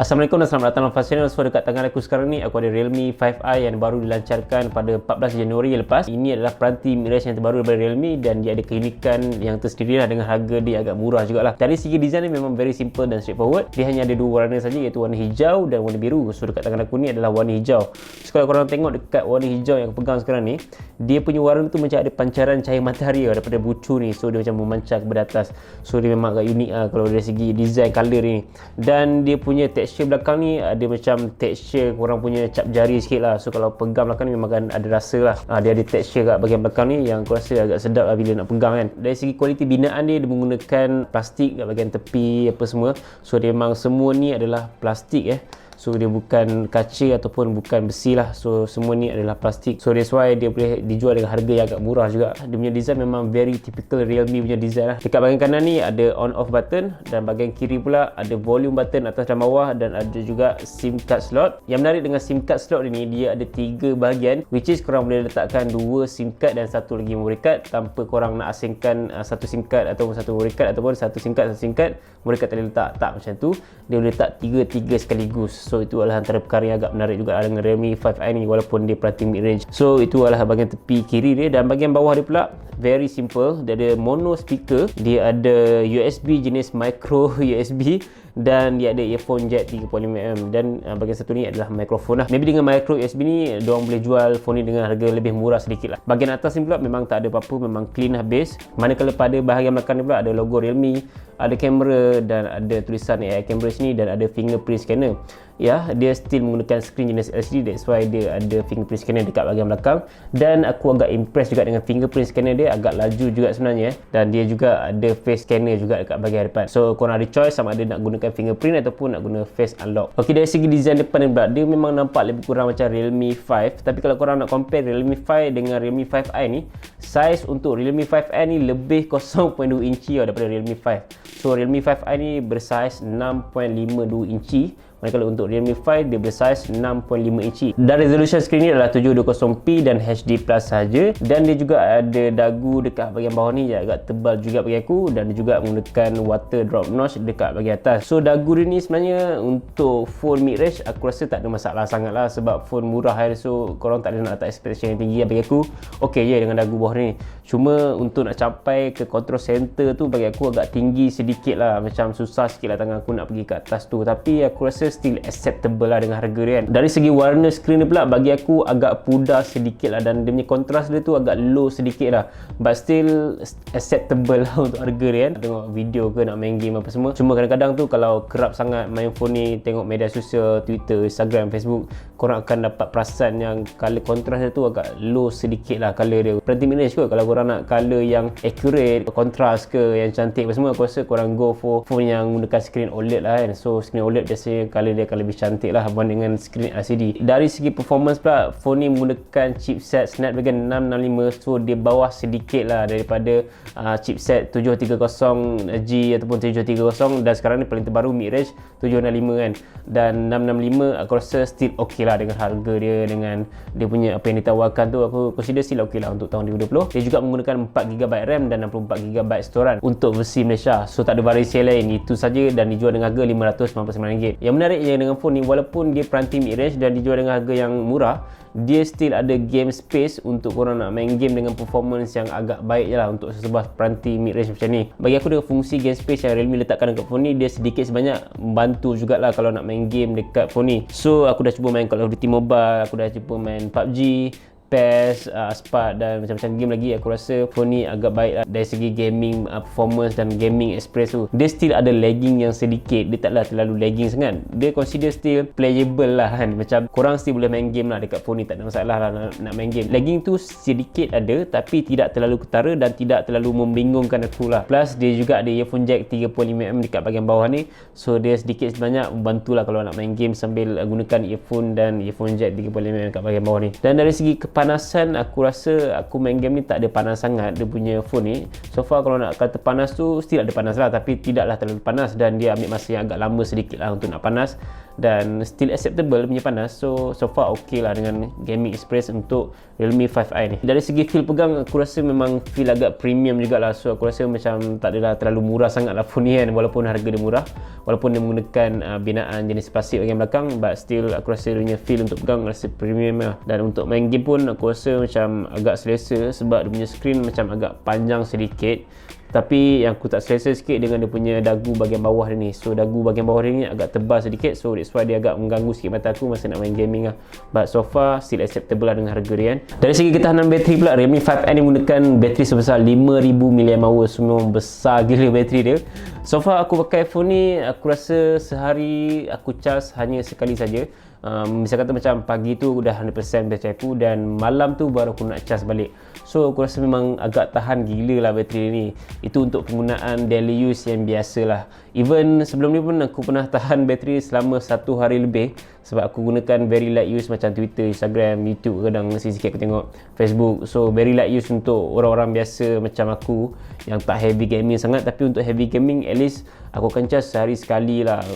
Assalamualaikum dan selamat datang dalam FUZZ channel. So dekat tangan aku sekarang ni aku ada Realme 5i yang baru dilancarkan pada 14 Januari yang lepas. Ini adalah peranti mid-range yang terbaru daripada Realme dan dia ada keunikan yang tersendiri lah, dengan harga dia agak murah jugalah. Dari segi design dia memang very simple dan straightforward. Dia hanya ada dua warna saja, iaitu warna hijau dan warna biru. So dekat tangan aku ni adalah warna hijau. So kalau korang tengok dekat warna hijau yang aku pegang sekarang ni, dia punya warna tu macam ada pancaran cahaya matahari daripada bucu ni. So dia macam memancar kepada atas. So dia memang agak unik lah kalau dari segi design color ni. Dan dia punya tekstur belakang ni ada macam tekstur korang punya cap jari sikit lah. So kalau pegang belakang ni memang akan ada rasa lah. Dia ada tekstur kat bahagian belakang ni yang aku rasa agak sedap lah bila nak pegang kan. Dari segi kualiti binaan dia menggunakan plastik kat bahagian tepi apa semua. So dia memang semua ni adalah plastik So dia bukan kaca ataupun bukan besi lah. So semua ni adalah plastik. So that's why dia boleh dijual dengan harga yang agak murah juga. Dia punya design memang very typical Realme punya design lah. Dekat bahagian kanan ni ada on off button, dan bahagian kiri pula ada volume button atas dan bawah, dan ada juga SIM card slot. Yang menarik dengan SIM card slot ni, dia ada 3 bahagian, which is korang boleh letakkan 2 SIM card dan satu lagi memory card tanpa korang nak asingkan satu SIM card ataupun satu memory card, ataupun satu SIM card memory card tak boleh letak. Tak macam tu. Dia boleh letak 3 sekaligus. So itu adalah antara perkara yang agak menarik juga dengan Realme 5i ni, walaupun dia peranti mid range. So itu adalah bahagian tepi kiri dia, dan bahagian bawah dia pula very simple. Dia ada mono speaker, dia ada USB jenis micro USB, dan dia ada earphone jack 3.5mm, dan bahagian satu ni adalah mikrofon lah. Maybe dengan micro USB ni diorang boleh jual phone ni dengan harga lebih murah sedikit lah. Bahagian atas ni pula memang tak ada apa-apa, memang clean habis. Manakala pada bahagian belakang ni pula ada logo Realme, ada kamera, dan ada tulisan AI camera sini, dan ada fingerprint scanner. Dia still menggunakan screen jenis LCD, that's why dia ada fingerprint scanner dekat bahagian belakang. Dan aku agak impress juga dengan fingerprint scanner dia, agak laju juga sebenarnya. Dan dia juga ada face scanner juga dekat bahagian depan. So korang ada choice sama ada nak gunakan fingerprint ataupun nak guna face unlock. Okey, dari segi design depan ni pula, dia memang nampak lebih kurang macam Realme 5. Tapi kalau korang nak compare Realme 5 dengan Realme 5i ni, size untuk Realme 5i ni lebih 0.2 inci daripada Realme 5. So Realme 5i ni bersaiz 6.52 inci, manakala untuk Realme 5 dia bersaiz 6.5 inci. Dan resolution screen ni adalah 720p dan HD plus saja. Dan dia juga ada dagu dekat bahagian bawah ni yang agak tebal juga bagi aku, dan dia juga menggunakan water drop notch dekat bahagian atas. So dagu dia ni sebenarnya untuk phone mid range aku rasa tak ada masalah sangat lah, sebab phone murah so korang tak ada nak letak expectation yang tinggi bagi aku. Okey je dengan dagu bawah ni. Cuma untuk nak capai ke control center tu bagi aku agak tinggi sedikit lah, macam susah sikit lah tangan aku nak pergi ke atas tu. Tapi aku rasa still acceptable lah dengan harga dia kan. Dari segi warna skrin dia pula bagi aku agak pudar sedikit lah, dan dia punya kontras dia tu agak low sedikit lah, but still acceptable lah untuk harga dia kan. Tengok video ke nak main game apa semua. Cuma kadang-kadang tu kalau kerap sangat main phone ni, tengok media sosial, Twitter, Instagram, Facebook, korang akan dapat perasan yang color kontras dia tu agak low sedikit lah color dia. Peranti mid range kot, kalau korang nak color yang accurate, kontras ke yang cantik apa semua, aku rasa korang go for phone yang menggunakan screen OLED lah kan. So screen OLED biasanya color dia akan lebih cantik lah berbanding dengan screen LCD. Dari segi performance pula, phone ni menggunakan chipset Snapdragon 665, so dia bawah sedikit lah daripada chipset 730G ataupun 730, dan sekarang ni paling terbaru mid range 765 kan. Dan 665 aku rasa still ok lah dengan harga dia, dengan dia punya apa yang ditawarkan tu, aku consider still ok lah untuk tahun 2020. Dia juga menggunakan 4GB RAM dan 64GB storan untuk versi Malaysia. So tak ada variasi lain, itu saja, dan dijual dengan harga RM599. Yang menariknya dengan phone ni, walaupun dia peranti mid range dan dijual dengan harga yang murah, dia still ada game space untuk korang nak main game dengan performance yang agak baik je lah untuk sebuah peranti mid range macam ni. Bagi aku dengan fungsi game space yang Realme letakkan dekat phone ni, dia sedikit sebanyak membantu jugalah kalau nak main game dekat phone ni. So aku dah cuba main Call of Duty Mobile, aku dah cuba main PUBG, PES, Spark dan macam-macam game lagi. Aku rasa phone ni agak baik lah dari segi gaming performance dan gaming experience tu. Dia still ada lagging yang sedikit, dia taklah terlalu lagging sangat. Dia consider still playable lah kan. Macam korang still boleh main game lah dekat phone ni, tak ada masalah lah nak main game. Lagging tu sedikit ada, tapi tidak terlalu ketara dan tidak terlalu membingungkan aku lah. Plus dia juga ada earphone jack 3.5mm dekat bahagian bawah ni, so dia sedikit sebanyak membantu lah kalau nak main game sambil gunakan earphone dan earphone jack 3.5mm dekat bahagian bawah ni. Dan dari segi kepanasan, aku rasa aku main game ni tak ada panas sangat dia punya phone ni. So far kalau nak kata panas tu still ada panas lah, tapi tidaklah terlalu panas, dan dia ambil masa yang agak lama sedikit lah untuk nak panas. dan still acceptable punya panas. So far okay lah dengan gaming experience untuk Realme 5i ni. Dari segi feel pegang, aku rasa memang feel agak premium jugalah. So aku rasa macam tak adalah terlalu murah sangat lah phone ni kan, walaupun harga dia murah, walaupun dia menggunakan binaan jenis plastik bahagian belakang, but still aku rasa dia punya feel untuk pegang rasa premium lah. Dan untuk main game pun aku rasa macam agak selesa sebab dia punya screen macam agak panjang sedikit. Tapi yang aku tak selesa sikit dengan dia punya dagu bahagian bawah dia ni. So dagu bahagian bawah dia ni agak tebal sedikit, so that's why dia agak mengganggu sikit mata aku masa nak main gaming lah. But so far still acceptable lah dengan harga dia kan. Dari segi ketahanan bateri pula, Realme 5i ni menggunakan bateri sebesar 5000 mAh. So memang besar gila bateri dia. So far aku pakai phone ni, aku rasa sehari aku charge hanya sekali saja. Misal kata macam pagi tu dah 100% bateri aku, dan malam tu baru aku nak charge balik. So aku rasa memang agak tahan gila lah bateri ni. Itu untuk penggunaan daily use yang biasa lah. Even sebelum ni pun aku pernah tahan bateri selama 1 hari lebih, sebab aku gunakan very light use macam Twitter, Instagram, YouTube, kadang sikit-sikit aku tengok Facebook. So very light use untuk orang-orang biasa macam aku yang tak heavy gaming sangat. Tapi untuk heavy gaming at least aku akan charge sehari sekali lah.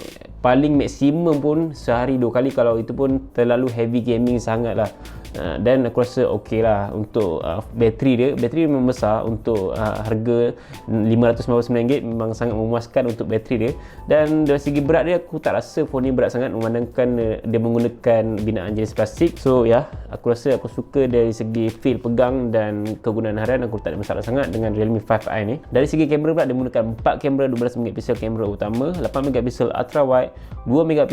Paling maksimum pun sehari 2 kali, kalau itu pun terlalu heavy gaming sangat lah. Dan aku rasa ok lah untuk bateri dia. Bateri memang besar untuk harga RM599, memang sangat memuaskan untuk bateri dia. Dan dari segi berat dia, aku tak rasa phone ni berat sangat memandangkan dia menggunakan binaan jenis plastik. So ya, aku rasa aku suka dari segi feel pegang dan kegunaan harian. Aku tak ada masalah sangat dengan Realme 5i ni. Dari segi kamera pula, dia menggunakan 4 kamera 12MP kamera utama, 8MP ultra wide, 2MP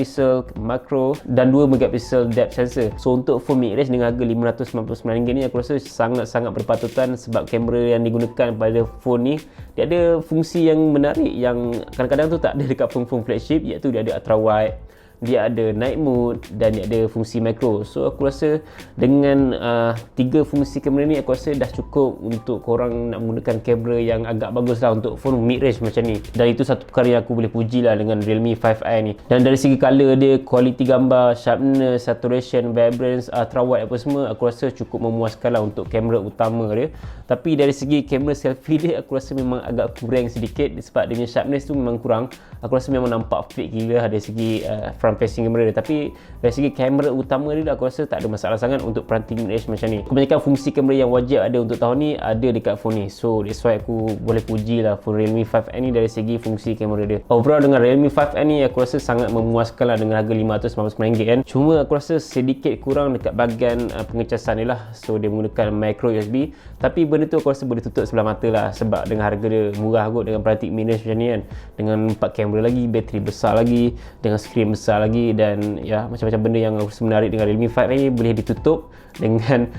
macro dan 2MP depth sensor. So untuk phone mid range dengan harga RM599 ni, aku rasa sangat-sangat berpatutan, sebab kamera yang digunakan pada phone ni dia ada fungsi yang menarik yang kadang-kadang tu tak ada dekat phone-phone flagship, iaitu dia ada ultra wide, dia ada night mode, dan dia ada fungsi macro. So aku rasa dengan 3 fungsi kamera ni, aku rasa dah cukup untuk korang nak menggunakan kamera yang agak bagus lah untuk phone mid range macam ni. Dan itu satu perkara yang aku boleh puji lah dengan Realme 5i ni. Dan dari segi color dia, kualiti gambar, sharpness, saturation, vibrance, ultra wide apa semua, aku rasa cukup memuaskan lah untuk kamera utama dia. Tapi dari segi kamera selfie dia, aku rasa memang agak kurang sedikit, sebab dia punya sharpness tu memang kurang. Aku rasa memang nampak fake gila dari segi front facing kamera dia. Tapi dari segi kamera utama dia, aku rasa tak ada masalah sangat untuk peranti mid range macam ni. Kebanyakan fungsi kamera yang wajib ada untuk tahun ni ada dekat phone ni. So that's why aku boleh puji lah phone Realme 5i ni dari segi fungsi kamera dia. Overall dengan Realme 5i ni, aku rasa sangat memuaskan lah dengan harga RM599 kan. Cuma aku rasa sedikit kurang dekat bahagian pengecasan dia lah. So dia menggunakan micro USB, tapi benda tu aku rasa boleh tutup sebelah mata lah, sebab dengan harga dia murah kot, dengan peranti mid range macam ni kan, dengan 4 kamera lagi, bateri besar lagi, dengan screen besar lagi, dan ya macam-macam benda yang menarik dengan Realme 5i ni boleh ditutup dengan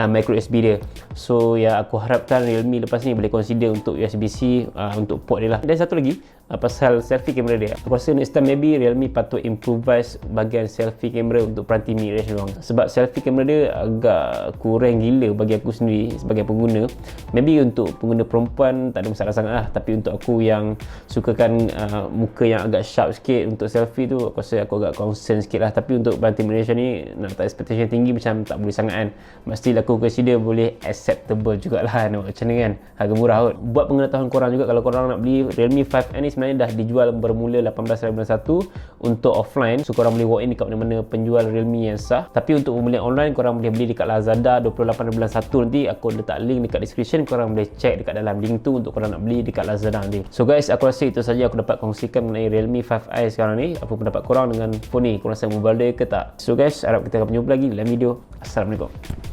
micro USB dia. So ya, aku harapkan Realme lepas ni boleh consider untuk USB-C untuk port dia lah. Dan satu lagi pasal selfie kamera dia, aku rasa next time maybe Realme patut improvise bahagian selfie kamera untuk peranti mid range doang, sebab selfie kamera dia agak kurang gila bagi aku sendiri sebagai pengguna. Maybe untuk pengguna perempuan tak ada masalah sangat lah, tapi untuk aku yang sukakan muka yang agak sharp sikit untuk selfie tu, aku rasa aku agak concern sikit lah. Tapi untuk peranti mid range ni, nak letak expectation tinggi macam tak boleh sangat kan. Still aku consider boleh acceptable jugalah, macam ni kan, harga murah kot. Buat pengetahuan korang juga, kalau korang nak beli Realme 5i ni, sebenarnya dah dijual bermula 18/91 untuk offline. So korang boleh walk in dekat mana-mana penjual Realme yang sah. Tapi untuk pembelian online, korang boleh beli dekat Lazada 28/1 nanti. Aku letak link dekat description, korang boleh check dekat dalam link tu untuk korang nak beli dekat Lazada nanti. So guys, aku rasa itu saja aku dapat kongsikan mengenai Realme 5i sekarang ni. Apa pendapat korang dengan phone ni? Korang rasa mobile dia ke tak? So guys, harap kita akan berjumpa lagi dalam video. Assalamualaikum.